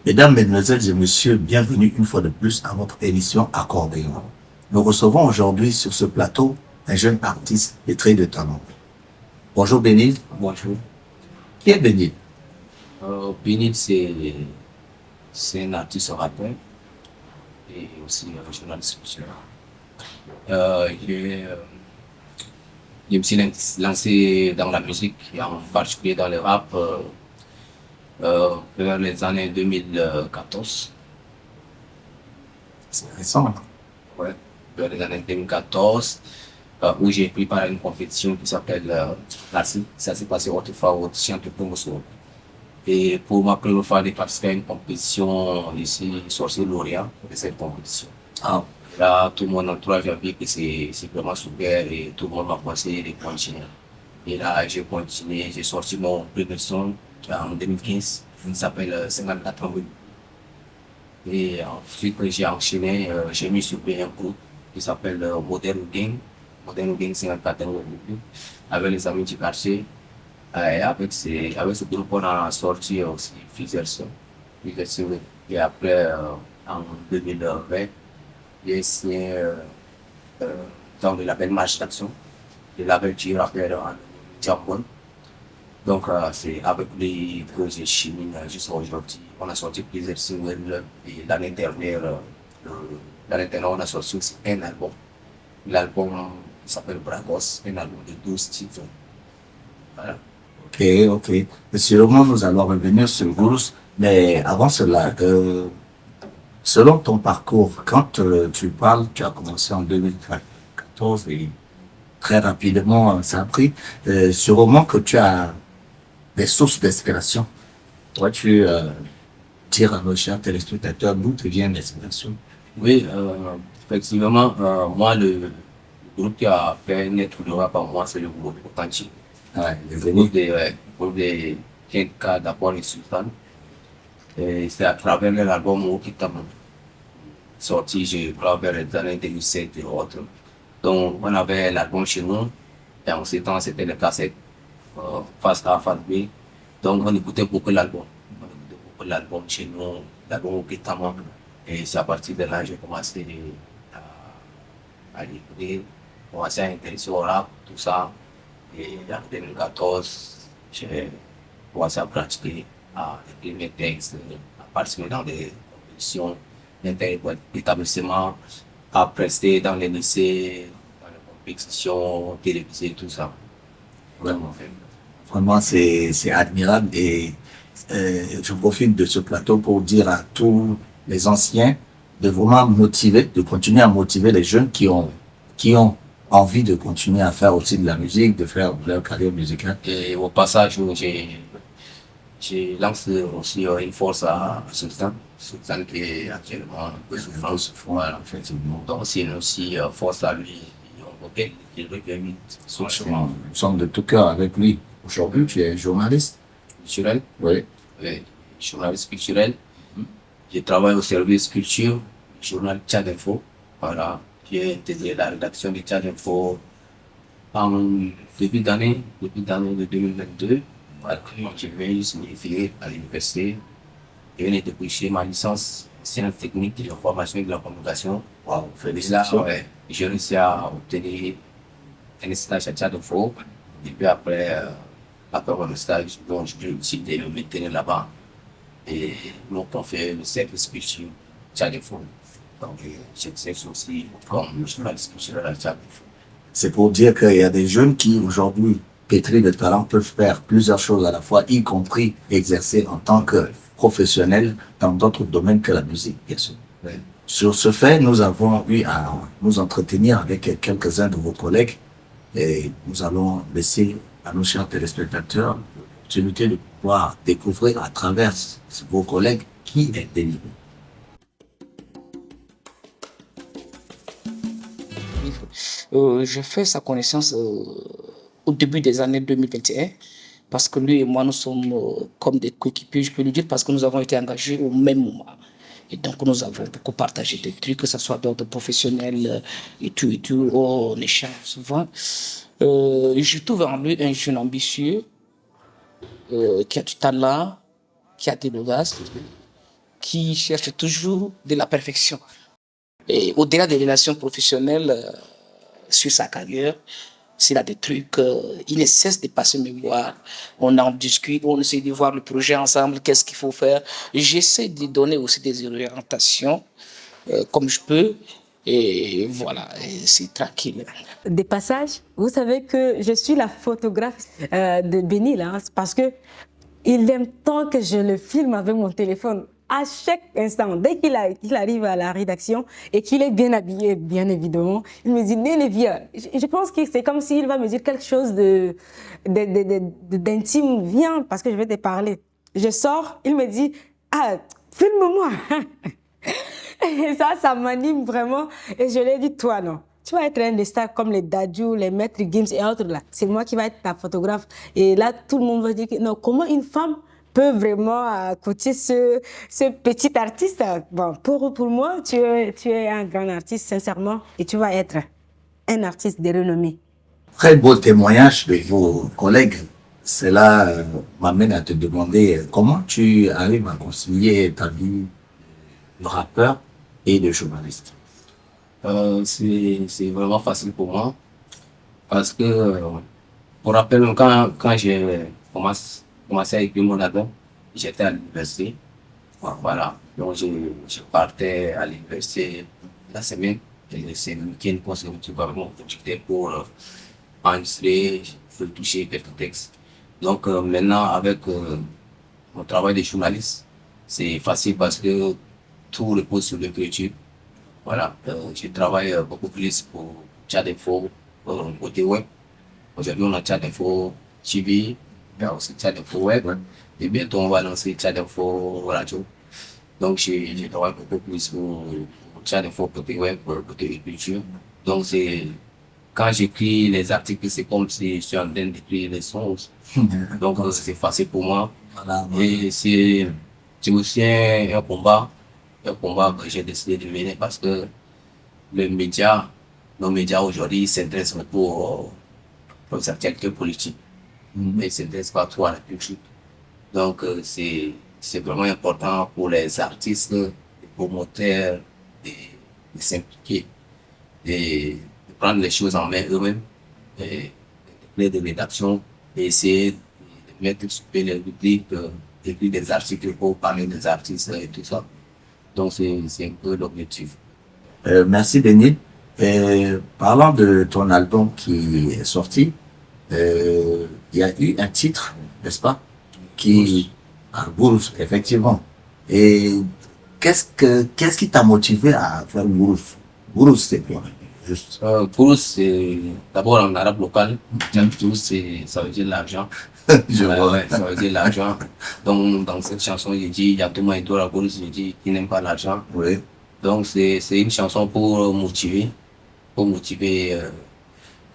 Mesdames, Mesdemoiselles et Messieurs, bienvenue une fois de plus à votre émission Accordéon. Nous recevons aujourd'hui sur ce plateau un jeune artiste pétri de talent. Bonjour Bénil. Bonjour. Qui est Bénil? Benil, c'est un artiste rappeur et aussi journaliste culturel. Euh, j'ai, euh, je me suis lancé dans la musique, et en particulier dans le rap, vers les années 2014. C'est récent. Ouais, vers les années 2014, où j'ai pris part à une compétition qui s'appelle l'ACI. Ça s'est passé autrefois au Champ de Promotion. Et pour ma première fois de participer à une compétition, je suis sorti lauréat de cette compétition. Ah, Là, tout mon entourage a vu que c'est vraiment super et tout le monde m'a conseillé de continuer. Et là, j'ai continué, j'ai sorti mon premier son en 2015, il s'appelle 54 ans. Et ensuite, j'ai enchaîné, j'ai mis sur un groupe qui s'appelle Modern Gang. Modern Gang 54 ans, avec les amis du quartier. Et avec ce groupe, on a sorti aussi plusieurs sons. Plusieurs sons. Et après, en 2020, j'ai signé euh, dans le label Marche d'Action, le label du rappeur en Japon. Donc, c'est avec lui que j'ai cheminé jusqu'à aujourd'hui. On a sorti plusieurs singles et l'année dernière, on a sorti aussi un album. L'album s'appelle Bragos, un album de 12 titres. Voilà. ok, ok. Et sûrement, nous allons revenir sur Goose, mais avant cela, selon ton parcours, quand tu parles, tu as commencé en 2014 et très rapidement, ça a pris. Sûrement que tu as des sources d'inspiration. Toi, tu dire à nos chers téléspectateurs d'où te vient l'inspiration. Oui, effectivement, moi, le groupe qui a fait naître le rap en moi, c'est le groupe Authentique. Ouais, les Le groupe de Kenka d'abord et Sultan. Et c'est à travers l'album Okitam sorti, je crois, vers les années 2007 et autres. Donc, on avait l'album chez nous. Et en ces temps, c'était le cassette face A, face B. Donc, on écoutait beaucoup l'album. On écoutait beaucoup l'album chez nous, l'album Okitam. Et c'est à partir de là que j'ai commencé à l'écouter, commencé à intéresser au rap, tout ça. Et en 2014, j'ai commencé à pratiquer, à écrire mes textes, à participer dans des compétitions d'établissement, à prester dans les lycées, dans les compétitions télévisées, tout ça. Vraiment, vraiment c'est admirable et je profite de ce plateau pour dire à tous les anciens de vraiment motiver, de continuer à motiver les jeunes qui ont envie de continuer à faire aussi de la musique, de faire leur carrière musicale. Et au passage, j'ai lancé aussi une force à Sultan. Sultan qui est actuellement en souffrance. Voilà. Effectivement. Donc, c'est aussi force à lui. Ok, il revient vite. Franchement, nous sommes de tout cœur avec lui. Aujourd'hui, tu es journaliste. Culturel, Oui. oui, journaliste culturel. Je travaille au service culture, journal Tchad Info. Voilà, j'ai intégré la rédaction de Tchad Info en depuis l'année de 2022. Voilà, je viens juste m'y à l'université. Je viens de dépêcher ma licence sciences techniques de l'information et de la communication. Wow, Et là, félicitations. ouais, j'ai réussi à obtenir un stage à Tchad Info. Et puis après, après mon stage, donc, j'ai décidé de me maintenir là-bas. Et donc, on fait le service culture Tchad Info. Donc, j'exerce aussi comme journaliste culturel à Tchad Info. C'est pour dire qu'il y a des jeunes qui, aujourd'hui, pétris de talent, peuvent faire plusieurs choses à la fois, y compris exercer en tant que professionnel dans d'autres domaines que la musique, bien sûr. Ouais. Sur ce fait, nous avons eu à nous entretenir avec quelques-uns de vos collègues et nous allons laisser à nos chers téléspectateurs l'opportunité de pouvoir découvrir à travers vos collègues qui est Denis. J'ai fait sa connaissance au début des années 2021 parce que lui et moi, nous sommes comme des coéquipiers, je peux le dire, parce que nous avons été engagés au même moment. Et donc, nous avons beaucoup partagé des trucs, que ce soit d'ordre professionnel et tout. Oh, on échange souvent. Je trouve en lui un jeune ambitieux qui a du talent, qui a de l'audace. qui cherche toujours de la perfection. Et au-delà des relations professionnelles, sur sa carrière, s'il a des trucs, il ne cesse de passer me voir. On en discute, on essaie de voir le projet ensemble, qu'est-ce qu'il faut faire. J'essaie de donner aussi des orientations comme je peux. Et voilà, et c'est tranquille. Des passages, vous savez que je suis la photographe de Bénil, hein, parce que il aime tant que je le filme avec mon téléphone. À chaque instant, dès qu'il arrive à la rédaction et qu'il est bien habillé, bien évidemment, il me dit « Néné, viens ». Je pense que c'est comme s'il va me dire quelque chose d'intime. « Viens, parce que je vais te parler ». Je sors, il me dit « Ah, filme-moi ». Et ça m'anime vraiment. Et je lui ai dit « Toi, non. Tu vas être un des stars comme les Dadju, les Maîtres Gims et autres là. C'est moi qui vais être ta photographe. » Et là, tout le monde va dire que non, comment une femme peut vraiment coacher ce petit artiste. Bon, pour moi, tu es un grand artiste, sincèrement, et tu vas être un artiste de renommée. Très beau témoignage de vos collègues. Cela m'amène à te demander comment tu arrives à concilier ta vie de rappeur et de journaliste. C'est vraiment facile pour moi parce que, pour rappel, quand j'ai commencé à écrire mon album, j'étais à l'université. Voilà. Donc, je partais à l'université la semaine. Et c'est le week-end qu'on se retrouve vraiment pour enregistrer, toucher quelques textes. Donc, maintenant, avec mon travail de journaliste, c'est facile parce que tout repose sur l'écriture. Voilà. Je travaille beaucoup plus pour Tchad Info, côté web. Aujourd'hui, on a Tchad Info TV, il y a aussi Tchad Info Web, et bientôt on va lancer Tchad Info Radio. Donc, je travaille beaucoup plus pour Tchad Info côté web, côté culture. Donc, quand j'écris les articles, c'est comme si je suis en train d'écrire les sons. Donc, c'est facile pour moi. Voilà, et c'est aussi un combat que j'ai décidé de mener parce que nos médias aujourd'hui s'intéressent beaucoup aux actualités politiques, mais ils s'intéressent pas trop à la culture. Donc, c'est vraiment important pour les artistes, les promoteurs, de s'impliquer, de prendre les choses en main eux-mêmes, de rédaction, et essayer de mettre sur les rubriques, d'écrire des articles pour parler des artistes et tout ça. Donc, c'est un peu l'objectif. Merci, Denis. Parlant de ton album qui est sorti, il y a eu un titre, n'est-ce pas, Gourous, effectivement. Et qu'est-ce qui t'a motivé à faire Gourous? Gourous, c'est quoi? Juste. Gourous, c'est d'abord en arabe local. Ça veut dire l'argent. Je vois. Ouais, ça veut dire l'argent. Donc, dans cette chanson, j'ai dit, il y a tout le monde à Gourous, j'ai dit, qui n'aime pas l'argent. Oui. Donc, c'est une chanson pour motiver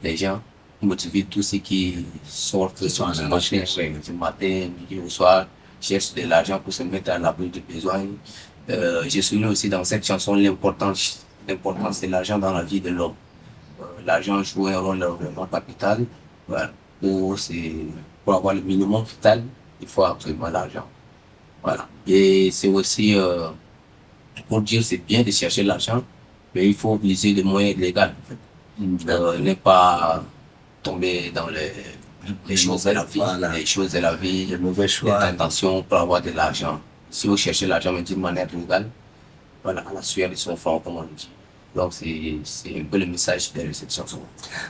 les gens, motiver tous ceux qui sortent du matin, midi au soir, cherchent de l'argent pour se mettre à l'abri de besoin. J'ai souligné aussi dans cette chanson l'importance de l'argent dans la vie de l'homme. L'argent joue un rôle vraiment capital. Voilà. Pour avoir le minimum vital, il faut absolument l'argent. Voilà. Et c'est aussi pour dire c'est bien de chercher l'argent, mais il faut utiliser les moyens légaux. En fait. Ne pas tomber dans les choses de la vie, les choses de la vie, les mauvais choix, les tentations pour avoir de l'argent. Si vous cherchez l'argent d'une manière légale, voilà, à la sueur de son front, comme on le dit. Donc, c'est un peu le message de cette chanson.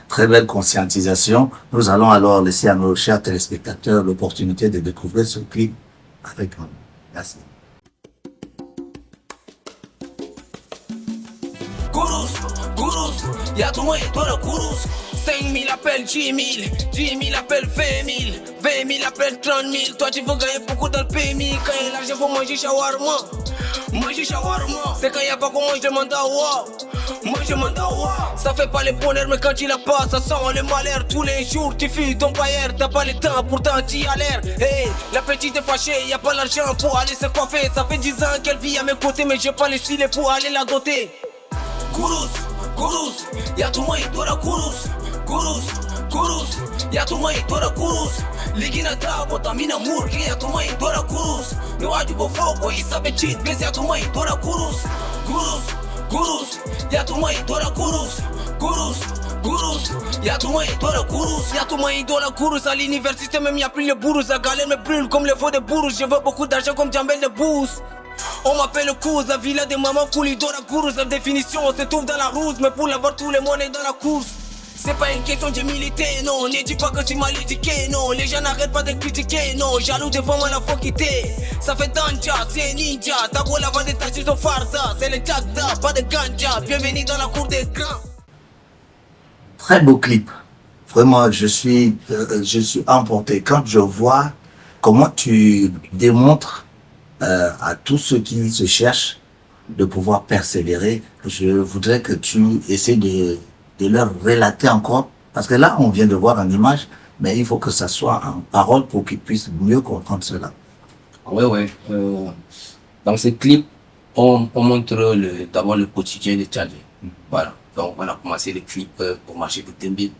Très belle conscientisation. Nous allons alors laisser à nos chers téléspectateurs l'opportunité de découvrir ce clip avec nous. Merci. Gourous, y'a tout le monde dans le Gourous. 5 000 appels, 10 000, 10 000 appels, 20 000, 20 000 appels, 30 000. Toi tu veux gagner beaucoup dans le PMI. Quand il y a l'argent, faut manger shawarma. Manger shawarma, c'est quand il n'y a pas qu'on mange, demande à wow. Moi je demande à wow. Ça fait pas le bonheur, mais quand il a pas, ça sent le malheur. Tous les jours tu fuis ton pailleur, t'as pas le temps, pourtant tu as l'air. Hey, la petite est fâchée, y a pas l'argent pour aller se coiffer. Ça fait 10 ans qu'elle vit à mes côtés, mais j'ai pas les filets pour aller la doter. Gourous, y'a tout le monde dans la Gourous. Kurus, yatuma itora kurus. Ligina tabo tamina murki yatuma itora kurus. No ajubo fogo isabe cheat base yatuma itora kurus. Kurus, yatuma itora kurus. Kurus, yatuma itora kurus. Yatuma itora kurus. À l'université même y'a plus les bourous. La galère me brûle comme les faux de bourous. Je veux beaucoup d'argent comme Djambel de Bous. On m'appelle Kouz, la villa des mamans Koulidora Kourous. La définition, on se trouve dans la route, mais pour l'avoir tous les mois on est dans la course. C'est pas une question de militer, non. Ne dis pas que tu m'as éduqué, non. Les gens n'arrêtent pas de critiquer, non. Jaloux devant moi la faut quitter. Ça fait danja, c'est ninja. T'as beau la vendre des tâches au farda. C'est le jagda, pas de ganja. Bienvenue dans la cour des grands. Très beau clip. Vraiment, je suis emporté quand je vois comment tu démontres à tous ceux qui se cherchent de pouvoir persévérer. Je voudrais que tu essaies de leur relater encore, parce que là, on vient de voir en image, mais il faut que ça soit en parole pour qu'ils puissent mieux comprendre cela. Ouais. Dans ce clip, on montre d'abord le quotidien des Tchadiens. Voilà. Donc, on a commencé le clip pour marcher pour Tembi.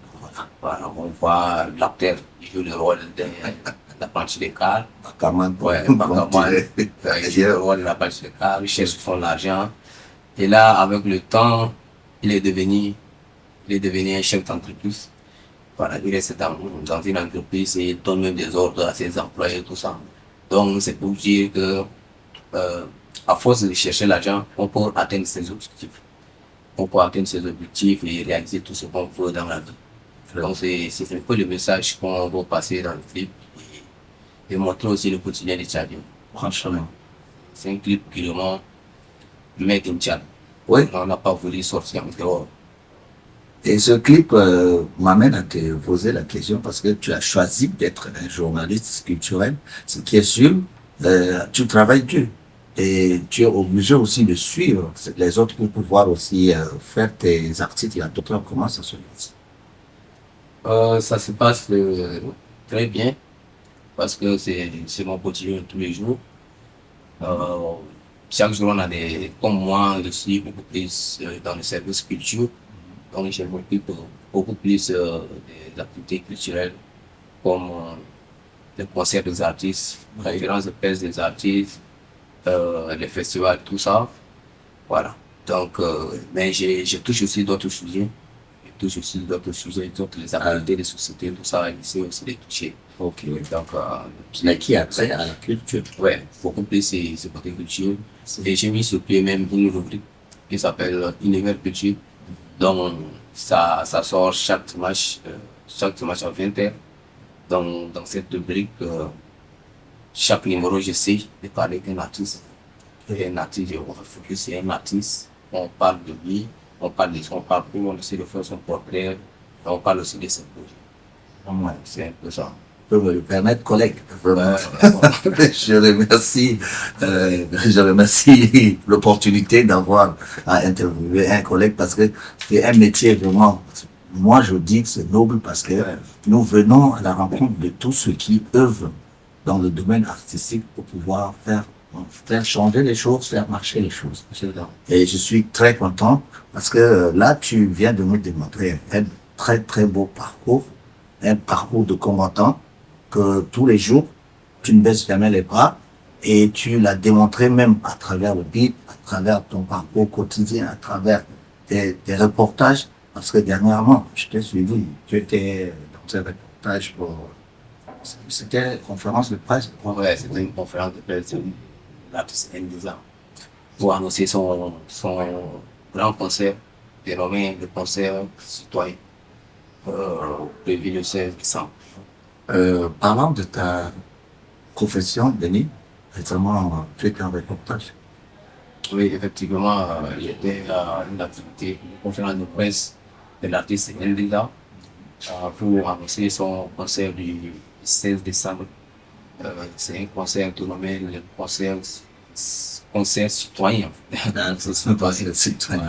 Voilà. On voit l'acteur qui joue le rôle de l'apprenti de car. Bakaman, il joue le rôle de l'apprenti de car, il cherche son argent. Et là, avec le temps, il est devenu un chef d'entreprise. Voilà, il reste dans une entreprise et il donne même des ordres à ses employés, tout ça. Donc, c'est pour dire que, à force de chercher l'argent, on peut atteindre ses objectifs. On peut atteindre ses objectifs et réaliser tout ce qu'on veut dans la vie. Donc, c'est un peu le message qu'on va passer dans le clip et montrer aussi le quotidien des Tchadiens. Franchement. C'est un clip qui vraiment met in Tchad. Oui. On n'a pas voulu sortir en dehors. Et ce clip m'amène à te poser la question parce que tu as choisi d'être un journaliste culturel, ce qui est sûr, tu travailles dur et tu es obligé aussi de suivre les autres pour pouvoir aussi faire tes articles à d'autres. Comment ça se passe? Ça se passe très bien parce que c'est mon quotidien tous les jours. Chaque jour on a comme moi, je suis beaucoup plus dans le service culture. Donc, je m'occupe beaucoup plus des activités culturelles comme les concerts des artistes, la conférence de presse des artistes, les festivals, tout ça. Voilà. Donc, mais je touche aussi d'autres sujets. Je touche aussi d'autres sujets, d'autres les activités des sociétés, tout ça, j'essaie aussi de toucher. Ok. Donc, Mais qui a trait à la culture. ouais, beaucoup plus c'est côté culture. Et j'ai mis sur pied même une rubrique qui s'appelle Univers Culture. Donc, ça sort chaque dimanche à 20h. Donc, dans cette rubrique, chaque numéro, j'essaie de parler d'un artiste. Et un artiste, on va focus sur un artiste. On parle de lui, on parle de son parcours, on essaie de faire son portrait. Et on parle aussi de ses projets. Ouais, c'est un peu ça. Peut me le permettre, collègue. Vraiment. Je remercie l'opportunité d'avoir à interviewer un collègue parce que c'est un métier vraiment, moi je dis que c'est noble parce que nous venons à la rencontre de tous ceux qui œuvrent dans le domaine artistique pour pouvoir faire changer les choses, faire marcher les choses. Et je suis très content parce que là tu viens de nous démontrer un très très beau parcours, un parcours de combattant que tous les jours, tu ne baisses jamais les bras et tu l'as démontré même à travers le beat, à travers ton parcours quotidien, à travers tes reportages, parce que dernièrement, je t'ai suivi, tu étais dans tes reportages c'était une conférence de presse. Ouais, c'était une conférence de presse de l'artiste Ndiza pour annoncer son grand concert, dénommé le concert citoyen, prévu le 16 décembre. Parlant de ta profession, Denis, récemment, tu étais en reportage. Oui, effectivement, j'étais à une activité, une conférence de presse de l'artiste Ndiza pour annoncer son concert du 16 décembre. C'est un concert dénommé le concert citoyen.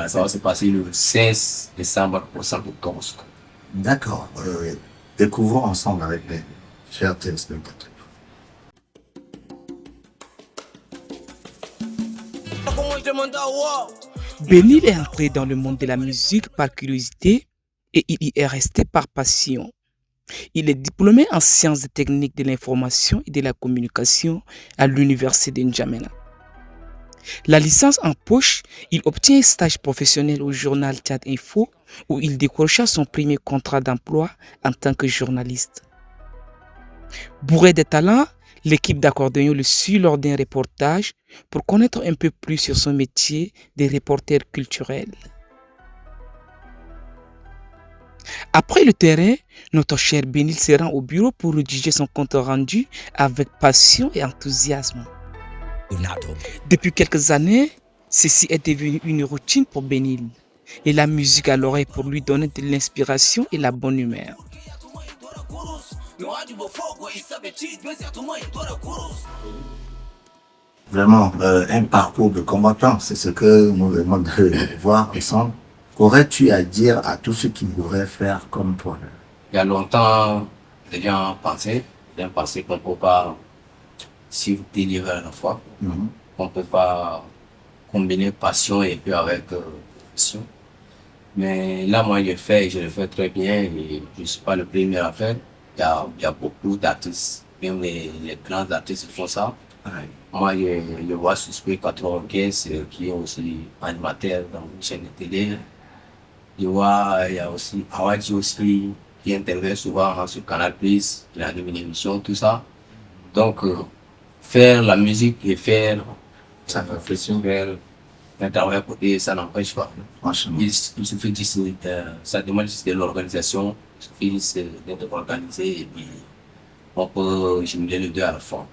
Ça va se passer le 16 décembre au centre de Tomsk. D'accord. Découvrons ensemble avec les chers téléspectateurs. Benil est entré dans le monde de la musique par curiosité et il y est resté par passion. Il est diplômé en sciences et techniques de l'information et de la communication à l'université de N'Djamena. La licence en poche, il obtient un stage professionnel au journal Tchad Info où il décrocha son premier contrat d'emploi en tant que journaliste. Bourré de talent, l'équipe d'accordéon le suit lors d'un reportage pour connaître un peu plus sur son métier de reporter culturel. Après le terrain, notre cher Benil se rend au bureau pour rédiger son compte rendu avec passion et enthousiasme. Depuis quelques années, ceci est devenu une routine pour Benil et la musique à l'oreille pour lui donner de l'inspiration et la bonne humeur. Vraiment, un parcours de combattant, c'est ce que nous venons de voir ensemble. Qu'aurais-tu à dire à tous ceux qui voudraient faire comme toi? Il y a longtemps, les gens pensaient qu'on ne peut pas suivre des livres à la fois, qu'on ne peut pas combiner passion et puis avec passion. Mais là, moi, je le fais très bien et je ne suis pas le premier à faire. Il y a beaucoup d'artistes, même les grands artistes font ça. Moi, je vois Suspect 95 qui est aussi animateur dans une chaîne de télé. Je vois, il y a aussi Awadji aussi qui intervient souvent sur Canal+, il anime une émission, tout ça. Donc, faire la musique et faire Ça réflexion. faire un travail à côté, ça n'empêche pas. Franchement. Il suffit juste, ça demande juste de l'organisation, il suffit juste d'être organisé et puis on peut jumeler les deux à la fois.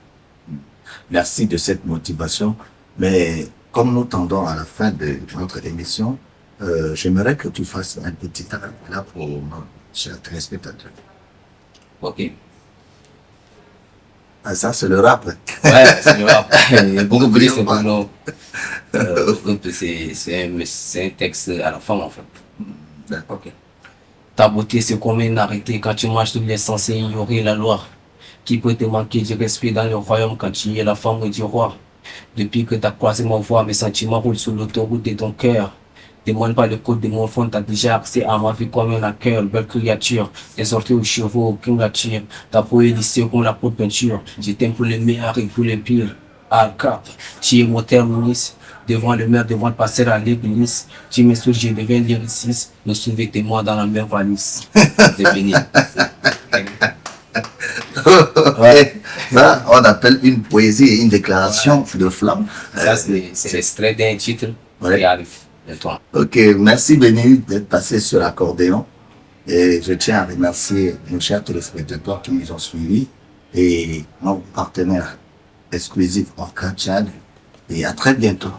Merci de cette motivation. Mais comme nous tendons à la fin de notre émission, j'aimerais que tu fasses un petit là pour nos chers téléspectateurs. Ok. Ah, ça, c'est le rap. Ouais, c'est le rap. Il y a beaucoup de c'est pour nous. C'est un texte à la femme en fait. D'accord. Ok. Ta beauté c'est comme une arrêté quand tu marches, tu es censé ignorer la loi. Qui peut te manquer de respect dans le royaume quand tu es la femme du roi? Depuis que tu as croisé mon voix, mes sentiments roulent sur l'autoroute de ton cœur. Demande pas le code de mon fond, t'as déjà accès à ma vie comme un hacker, belle créature. T'es sorti aux chevaux, aucune nature. Ta peau est lissée comme la peau de peinture. Je t'aime pour le meilleur et pour le pire. Al-Cap, tu es mon terminus. Devant le maire, devant le pasteur à l'église. Tu m'insultes, je deviens lyriciste. Nous souviens-moi dans la même valise. C'est fini. Ouais. Ça, on appelle une poésie et une déclaration de flamme. Ça, c'est l'extrait d'un titre Ouais. qui arrive de toi. Ok, merci Béni d'être passé sur l'accordéon. Et je tiens à remercier nos chers téléspectateurs qui nous ont suivis et nos partenaires exclusifs Orca Tchad. Et à très bientôt.